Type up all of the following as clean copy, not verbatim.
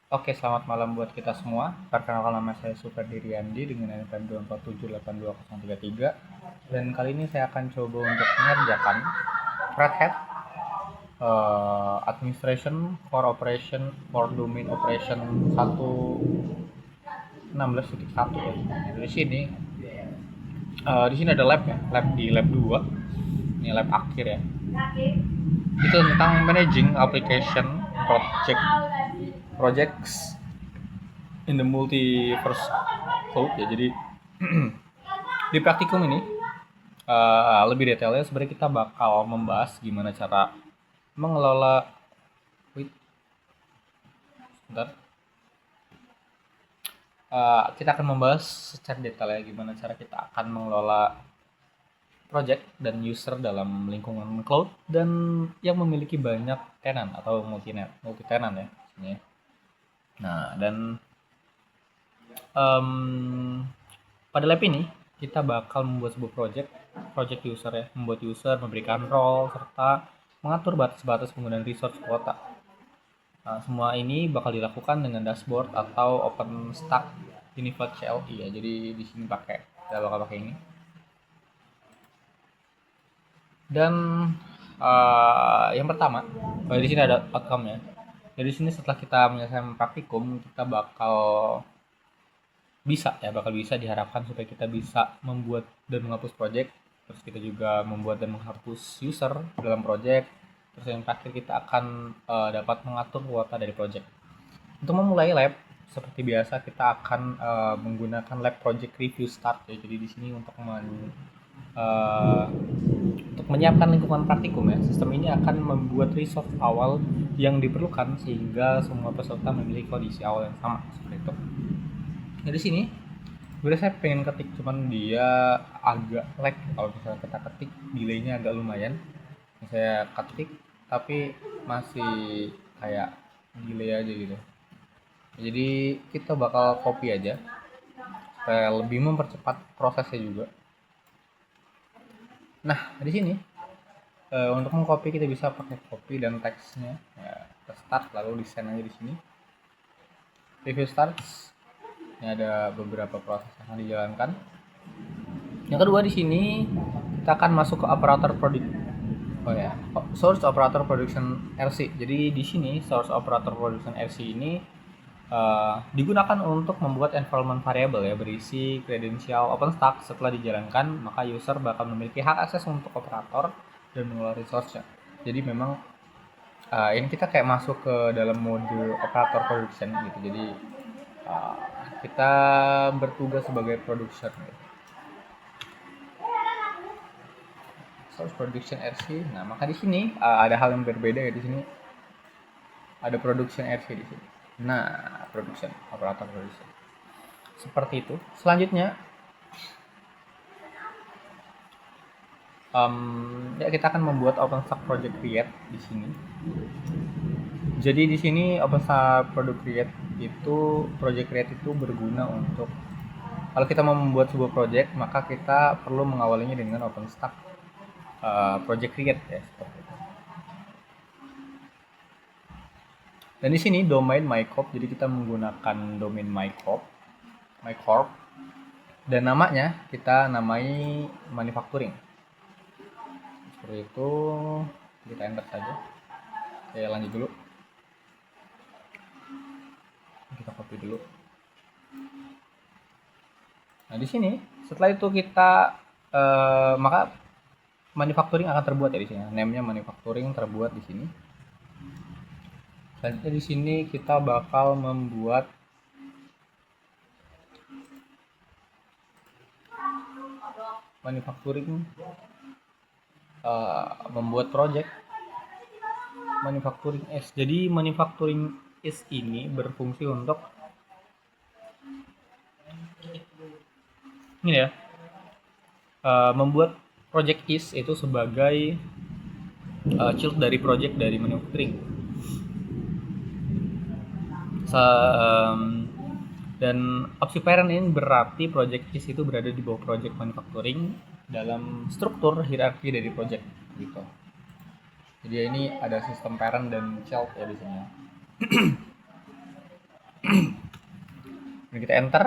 Oke, selamat malam buat kita semua. Perkenalkan nama saya Superdiriandi dengan NPM 2478033. Dan kali ini saya akan coba untuk mengerjakan Red Hat Administration for Operation for Domain Operation 1.16.1 ya. Di sini ada lab ya, lab 2. Ini lab akhir ya. Itu tentang managing application projects in the multiverse code ya. Jadi di praktikum ini lebih detailnya sebenarnya kita bakal membahas gimana cara mengelola wait, sebentar. Kita akan membahas secara detail ya gimana cara kita akan mengelola project dan user dalam lingkungan cloud dan yang memiliki banyak tenant atau multi tenant ya maksudnya. Nah, dan pada lab ini kita bakal membuat sebuah project user ya, membuat user, memberikan role serta mengatur batas-batas penggunaan resource kuota. Nah, semua ini bakal dilakukan dengan dashboard atau OpenStack Unified CLI ya. Jadi di sini kita bakal pakai ini. Dan yang pertama, di sini ada outcome-nya. Jadi di sini setelah kita menyelesaikan praktikum, kita bakal bisa diharapkan supaya kita bisa membuat dan menghapus project, terus kita juga membuat dan menghapus user dalam project, terus yang terakhir kita akan dapat mengatur kuota dari project. Untuk memulai lab seperti biasa kita akan menggunakan lab project review start ya. Jadi di sini untuk menyiapkan lingkungan praktikum ya, sistem ini akan membuat resource awal yang diperlukan sehingga semua peserta memiliki kondisi awal yang sama seperti itu. Nah, di sini sebenarnya saya pengen ketik cuman dia agak lag kalau misalnya kita ketik, delaynya agak lumayan. Saya ketik tapi masih kayak delay aja gitu. Jadi kita bakal copy aja supaya lebih mempercepat prosesnya juga. Nah, di sini untuk mengcopy kita bisa pakai copy dan teksnya. Ya, kita start lalu desain aja di sini. Review starts. Ini ada beberapa proses yang akan dijalankan. Yang kedua di sini kita akan masuk ke operator source operator production RC. Jadi di sini source operator production RC ini digunakan untuk membuat environment variable ya berisi kredensial OpenStack. Setelah dijalankan, maka user bakal memiliki hak akses untuk operator dan mengelola resource-nya. Jadi memang ini kita kayak masuk ke dalam mode operator production gitu. Jadi kita bertugas sebagai production gitu. Source production RC. Nah, maka di sini ada hal yang berbeda ya di sini. Ada production RC di sini. Nah, production operator production. Seperti itu. Selanjutnya ya kita akan membuat OpenStack project create di sini. Jadi di sini OpenStack project create itu berguna untuk kalau kita mau membuat sebuah project, maka kita perlu mengawalinya dengan OpenStack project create ya seperti itu. Dan di sini domain mycorp, jadi kita menggunakan domain mycorp, dan namanya kita namai manufacturing. Seperti itu, kita enter saja. Oke, lanjut dulu. Kita copy dulu. Nah, di sini setelah itu kita maka manufacturing akan terbuat ya di sini. Name-nya manufacturing terbuat di sini. Selanjutnya di sini kita bakal membuat manufacturing membuat project manufacturing S. Jadi manufacturing S ini berfungsi untuk ini ya, membuat project is itu sebagai child dari project dari manufacturing. Dan opsi parent ini berarti project is itu berada di bawah project manufacturing dalam struktur hierarki dari project gitu. Jadi ini ada sistem parent dan child ya di sini. Ini kita enter.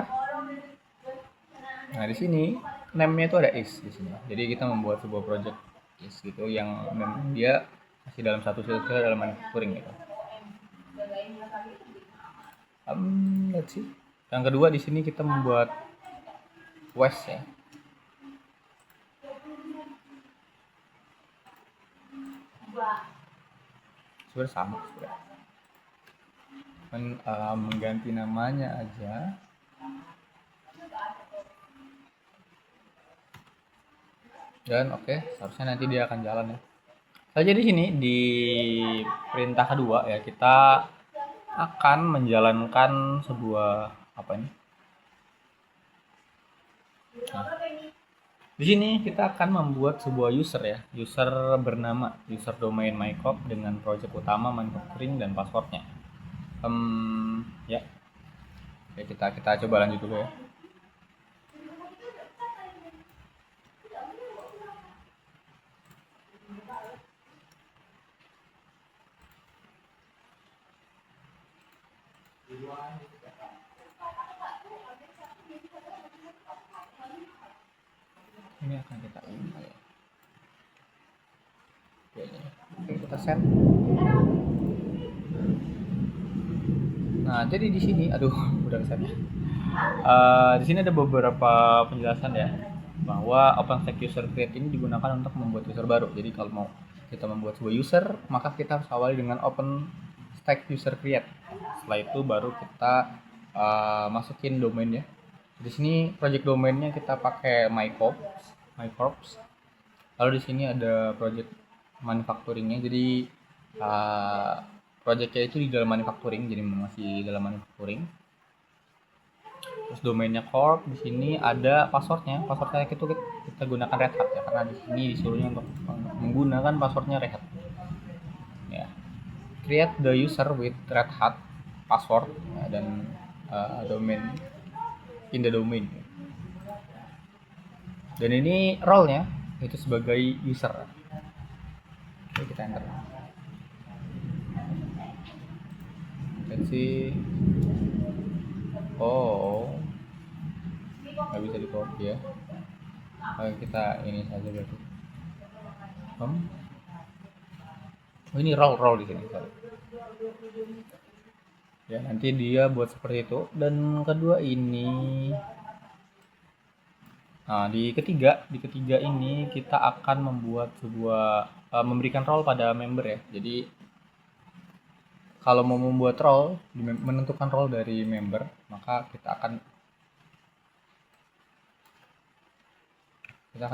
Nah, di sini name-nya itu ada is di sini. Jadi kita membuat sebuah project is gitu yang dia masih dalam satu silsilah dalam manufacturing gitu. Let's see. Yang kedua di sini kita membuat West ya. Sebenarnya sama sebenarnya. Mengganti namanya aja. Dan oke, seharusnya nanti dia akan jalan ya. Saja di sini di perintah kedua ya, kita akan menjalankan sebuah apa ini? Nah, di sini kita akan membuat sebuah user ya, user bernama user domain mycop dengan project utama manufacturing dan passwordnya. Ya, oke, kita coba lanjut dulu ya. Ini akan kita email ya. Oke, kita send. Nah, jadi di sini, aduh, udah send ya. Di sini ada beberapa penjelasan ya bahwa OpenStack user create ini digunakan untuk membuat user baru. Jadi kalau mau kita membuat sebuah user, maka kita harus awali dengan OpenStack user create. Setelah itu baru kita masukin domainnya. Di sini project domainnya kita pakai mycorps. Lalu di sini ada project manufacturingnya. Jadi projectnya itu di dalam manufacturing, jadi masih dalam manufacturing. Terus domainnya corp, di sini ada passwordnya itu kita gunakan Red Hat ya, karena di sini disuruhnya untuk menggunakan passwordnya Red Hat ya. Create the user with Red Hat password ya, dan domain in the domain, dan ini role-nya itu sebagai user. Oke, kita enter. Let's see. Oh, nggak bisa di copy ya. Oke, kita ini saja berarti. Oh, ini roll di sini. Ya, nanti dia buat seperti itu. Dan kedua ini, nah di ketiga ini kita akan membuat sebuah memberikan role pada member ya. Jadi kalau mau membuat role, menentukan role dari member, maka kita akan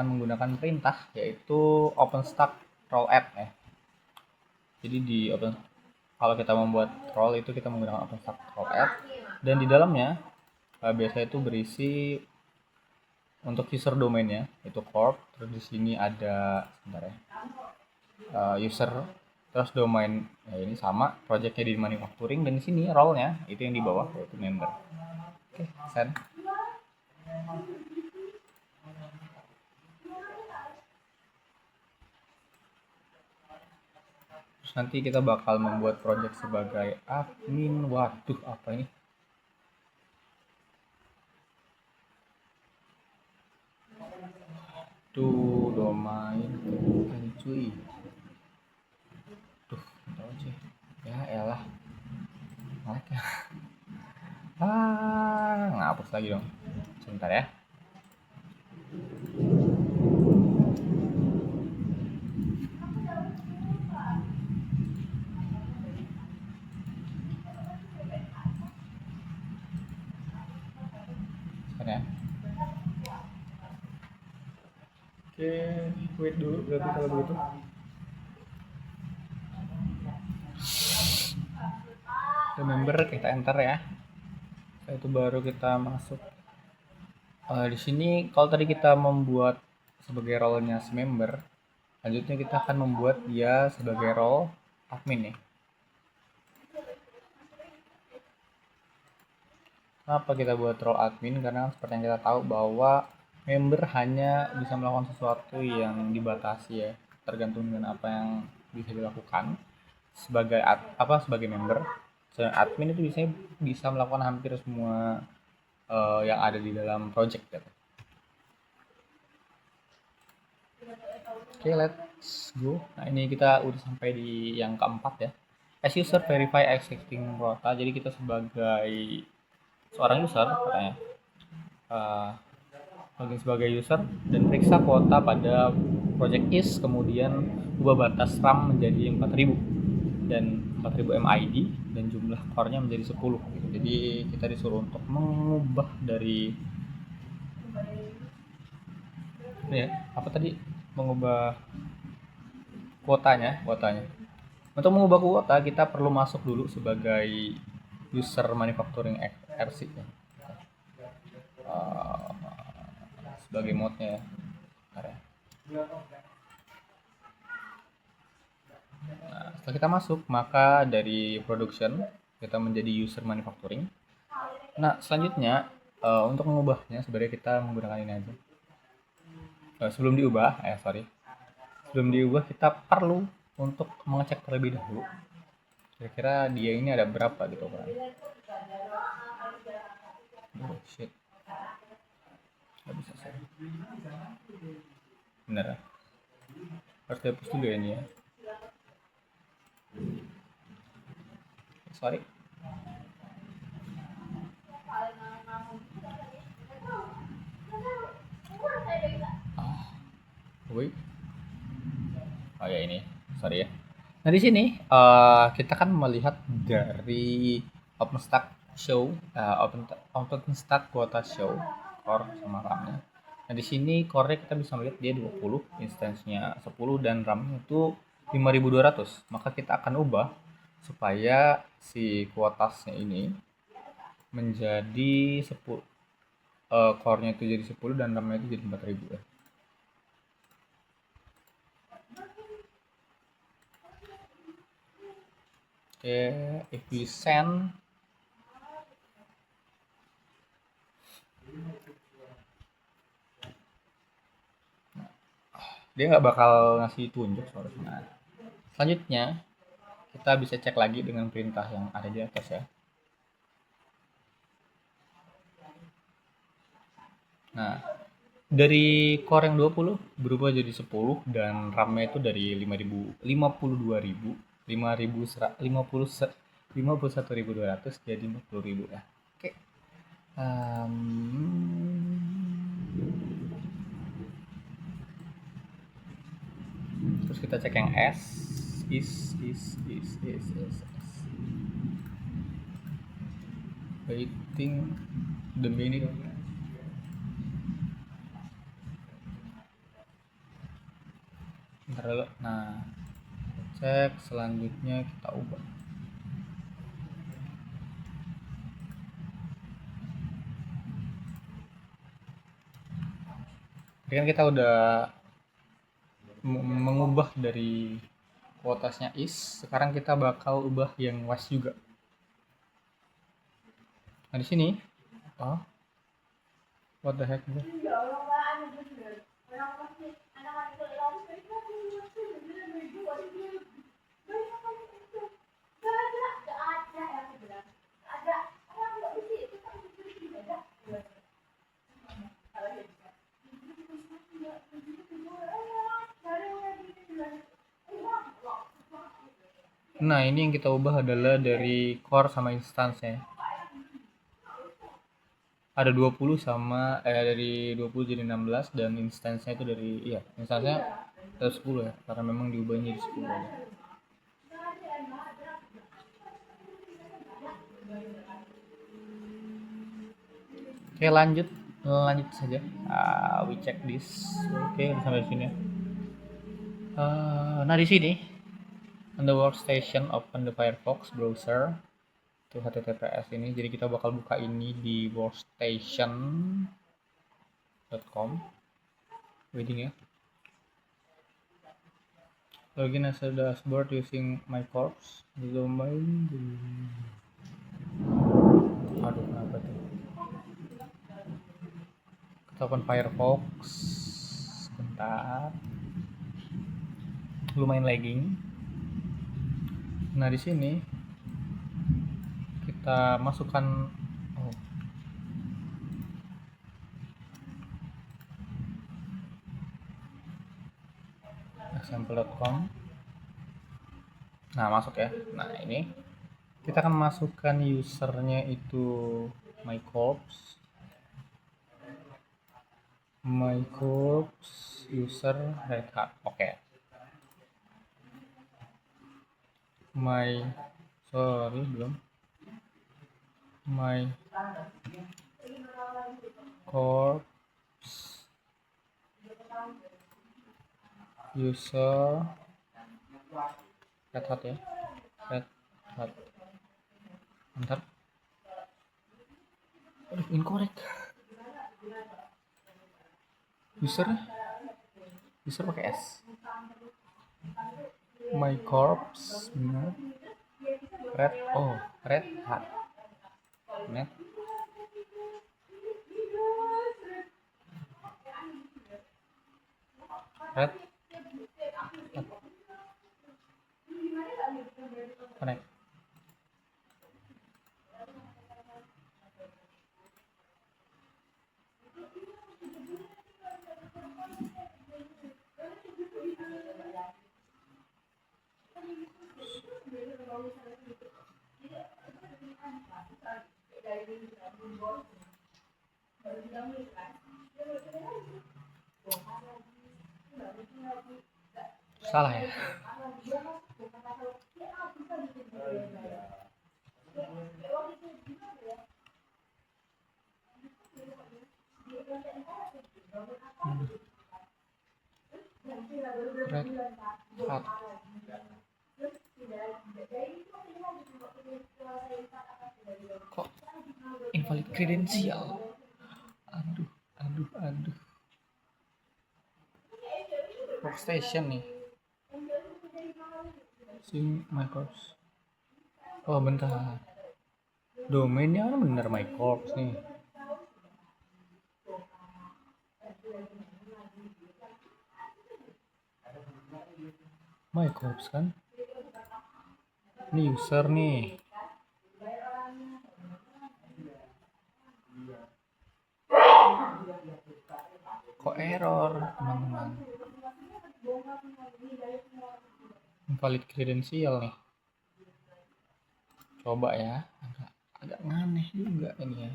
menggunakan perintah yaitu OpenStack role add ya. Jadi kalau kita membuat role itu kita menggunakan OpenStack role add, dan di dalamnya biasa itu berisi untuk user domainnya itu corp, terus di sini ada sebentar ya, user, terus domain ya, ini sama projectnya di manufacturing, dan di sini role-nya itu yang di bawah yaitu member. Oke, send. Terus nanti kita bakal membuat project sebagai admin. Waduh, apa ini? Tuh, domain kan cuy. Tuh, tahu sih. Ya elah. Oke. Ngapus lagi dong. Sebentar ya. Ya. Oke, wait dulu berarti kalau begitu. Member kita enter ya. Setelah itu baru kita masuk. Di sini kalau tadi kita membuat sebagai role-nya si member, selanjutnya kita akan membuat dia sebagai role admin ya. Kenapa kita buat role admin? Karena seperti yang kita tahu bahwa member hanya bisa melakukan sesuatu yang dibatasi ya, tergantung dengan apa yang bisa dilakukan sebagai member. Sedangkan admin itu biasanya bisa melakukan hampir semua yang ada di dalam project gitu. Oke, let's go. Nah, ini kita udah sampai di yang keempat ya. As user verify existing quota. Jadi kita sebagai seorang user katanya uh, login sebagai user dan periksa kuota pada project is, kemudian ubah batas RAM menjadi 4000 dan 4000 MID dan jumlah core-nya menjadi 10 gitu. Jadi kita disuruh untuk mengubah dari ya, apa tadi, mengubah kuotanya. Untuk mengubah kuota kita perlu masuk dulu sebagai user manufacturing RC ya. Uh, sebagai modnya ya. Nah, setelah kita masuk, maka dari production kita menjadi user manufacturing. Nah, selanjutnya untuk mengubahnya sebenarnya kita menggunakan ini aja. Sebelum diubah kita perlu untuk mengecek terlebih dahulu kira-kira dia ini ada berapa gitu kan. Oh shit, nggak bisa sih. Bener, harus dihapus dulu ya ini ya. Sorry. Wait. Oh ya ini, sorry ya. Nah di sini kita kan melihat dari OpenStack show, OpenStack quota show core sama RAM-nya. Nah di sini core-nya kita bisa melihat dia 20, instance-nya 10 dan RAM-nya itu 5200. Maka kita akan ubah supaya si kuotasnya ini menjadi 10, core-nya itu jadi 10 dan RAM-nya itu jadi 4000 ya. Oke, if we send dia nggak bakal ngasih tunjuk seharusnya. Nah, selanjutnya kita bisa cek lagi dengan perintah yang ada di atas ya. Nah, dari core yang 20 berubah jadi 10 dan RAM-nya itu dari 52.000, 51.200 jadi 40.000 ya. Oke. Terus kita cek yang S, is. Waiting the minute. Nah, cek selanjutnya kita ubah. Jadi kan kita udah mengubah dari kuotasnya is, sekarang kita bakal ubah yang was juga. Nah di sini, what the heck bro? Nah ini yang kita ubah adalah dari core sama instance-nya. Ada 20 sama dari 20 jadi 16 dan instance-nya itu dari instance-nya 10 ya, karena memang diubahnya jadi 10 aja. Oke, lanjut saja. We check this. Oke, sampai sini. Nah di sini on the workstation open the Firefox browser to https ini. Jadi kita bakal buka ini di workstation.com. Waiting ya. Login as a dashboard using my corpse. Domain. Aduh, kenapa tuh? Kita open Firefox. Sebentar. Lumayan lagging. Nah di sini kita masukkan example.com. Nah, masuk ya. Nah, ini kita akan masukkan usernya itu mycorps user red hat. Oke. Belum. mycorps user red hat ya. Red hat. Bentar. Incorrect. User pakai S. mycorps red hat net red hat connect. Salah ya. Red hat. Kok invalid credential? Aduh. Workstation nih. mycorps. Oh, bentar. Domainnya kan bener mycorps nih. mycorps kan? Ini user nih. Kok error, teman-teman? Invalid credential nih. Coba ya, agak aneh juga ini ya.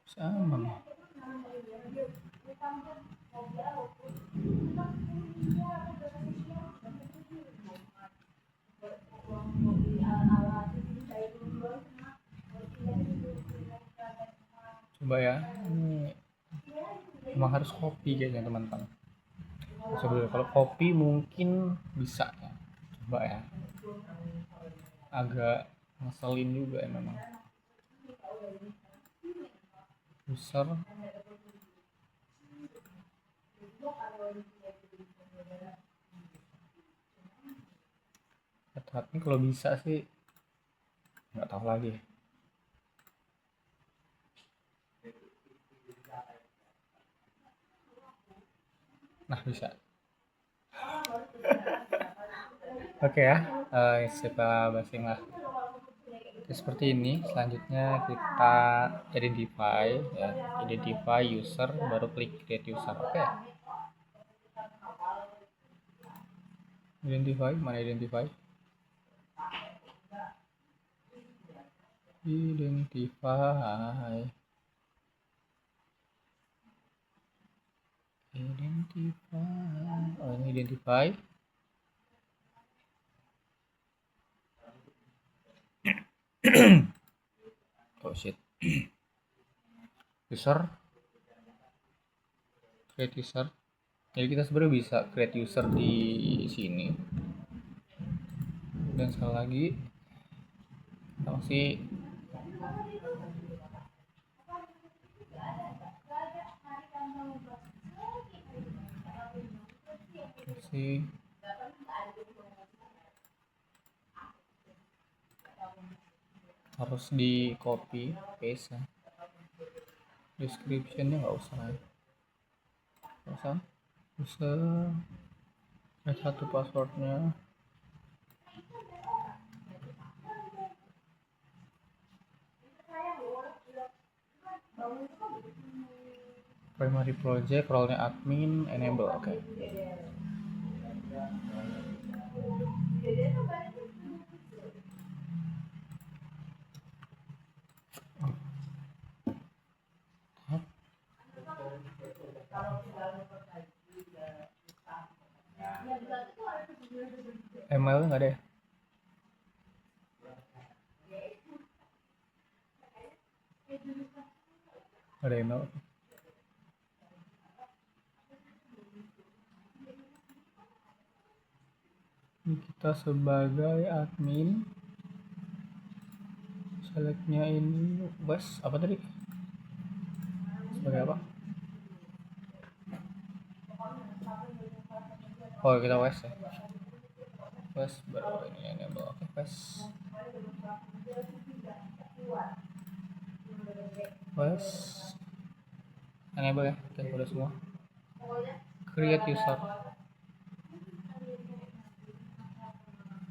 Sama nih. Coba ya, ini emang harus copy kayaknya teman-teman. Coba kalau copy mungkin bisa ya. Coba ya. Agak ngeselin juga ya memang. User ini kalau bisa sih nggak tahu lagi. Nah, bisa. Oke ya, kita basing lah. Oke, seperti ini. Selanjutnya kita identify user, baru klik create user. Oke. Mana identify? Oh, ini identify. Oh shit. User, create user. Jadi kita sebenarnya bisa create user di sini. Dan sekali lagi kita masih harus di copy paste ya. Descriptionnya nggak usah ada satu passwordnya. primary project, role-nya admin, enable. Oke. ML nggak ada ya? Ada ML. Ini kita sebagai admin, selectnya ini Wes apa tadi? Sebagai apa? Oh kita Wes ya. Wes baru ini enable. Oke Wes. Wes enable ya. Oke udah semua. Create user.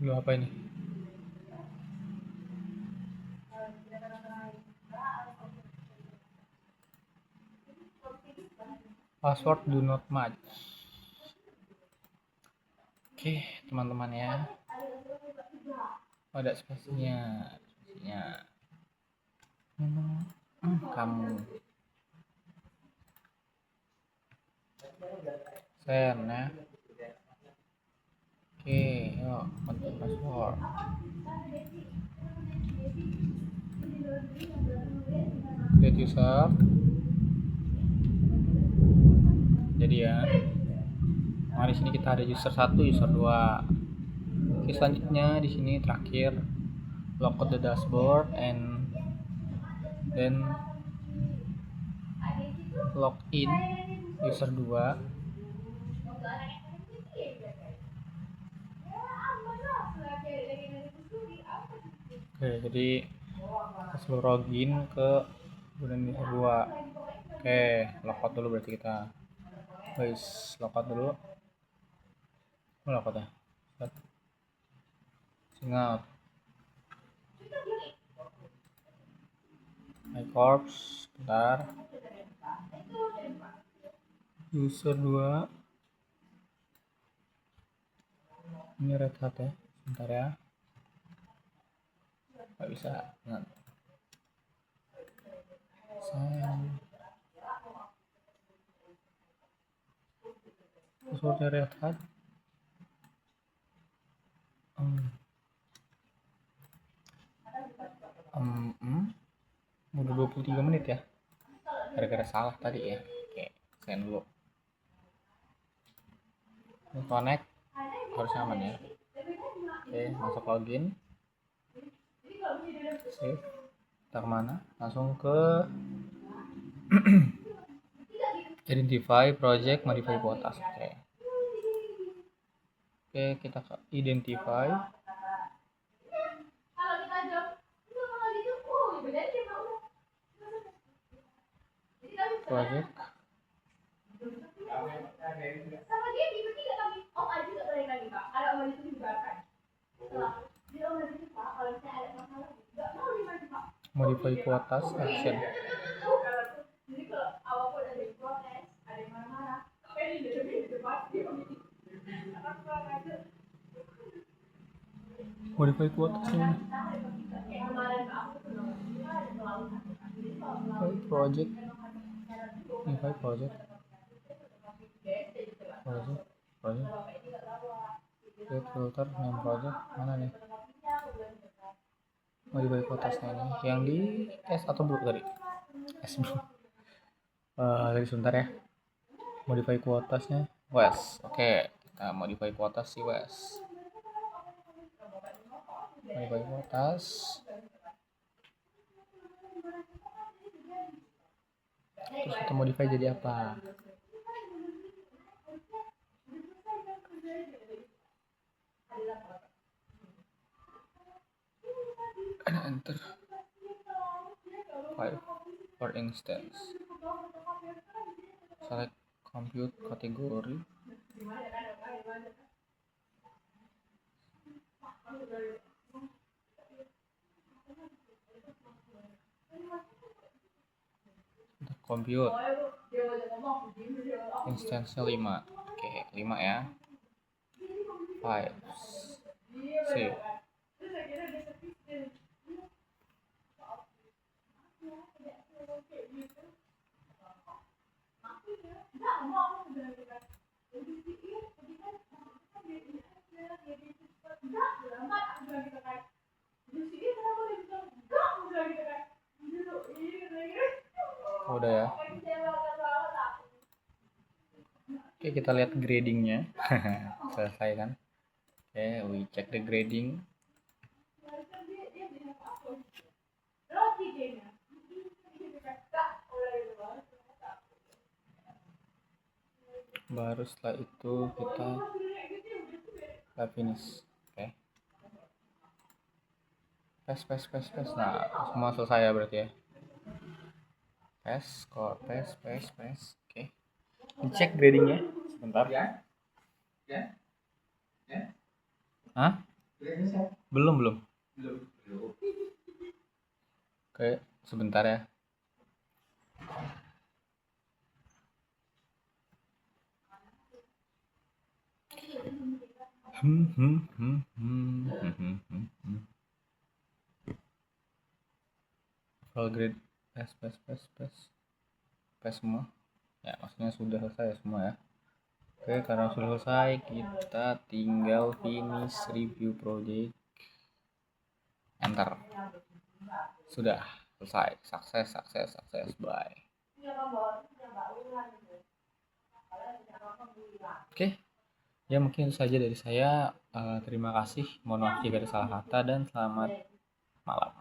Lu apa ini? Password do not match. Oke teman-teman ya. Ada spesinya. Kamu send ya. Oke, yuk konten password. Create user. Jadi ya. Nah, di sini kita ada user 1, user 2. Oke, selanjutnya di sini terakhir logout the dashboard and then login user 2. Oke, jadi kita login ke user 2. Oke, logout dulu berarti kita. Guys, logout dulu. Logout ya. Singout. My corps, bentar. User 2. Ini Red Hat ya. Bentar ya. Nggak bisa. Nah. Passwordnya Red Hat. Udah 23 menit ya. Gara-gara salah tadi ya. Oke, send dulu. Ini connect harus aman ya. Oke, masuk login. Save. Kita kemana? Langsung ke identify project modify quotas. Oke, kita ke identify. Project. Modify quotas action. Modify quotas ini. Project. Modify project. Create filter name project mana nih? Modify quotasnya ini yang di S atau blue tadi? S blue. Tadi sebentar ya. Modify quotasnya Wes. Oke, kita modify quotas si Wes. Modify quotas. Terus kita modify jadi apa? Enter file for instance. Select compute kategori. Compute. Instance-nya 5. Oke, 5 ya. 5 save. Udah ya. Oke, kita lihat gradingnya. Selesai kan? Oke, we check the grading. Baru setelah itu kita finish. Oke. Pass. Nah, semua selesai ya berarti ya. Pass. Oke. Dicek gradingnya sebentar. Hah? Belum. Oke, sebentar ya. Full grade pass semua. Ya, maksudnya sudah selesai semua ya. Oke, karena sudah selesai, kita tinggal finish review project. Enter. Sudah selesai. Sukses. Bye. Oke. Ya, mungkin itu saja dari saya. Terima kasih. Mohon maaf jika ada salah kata dan selamat malam.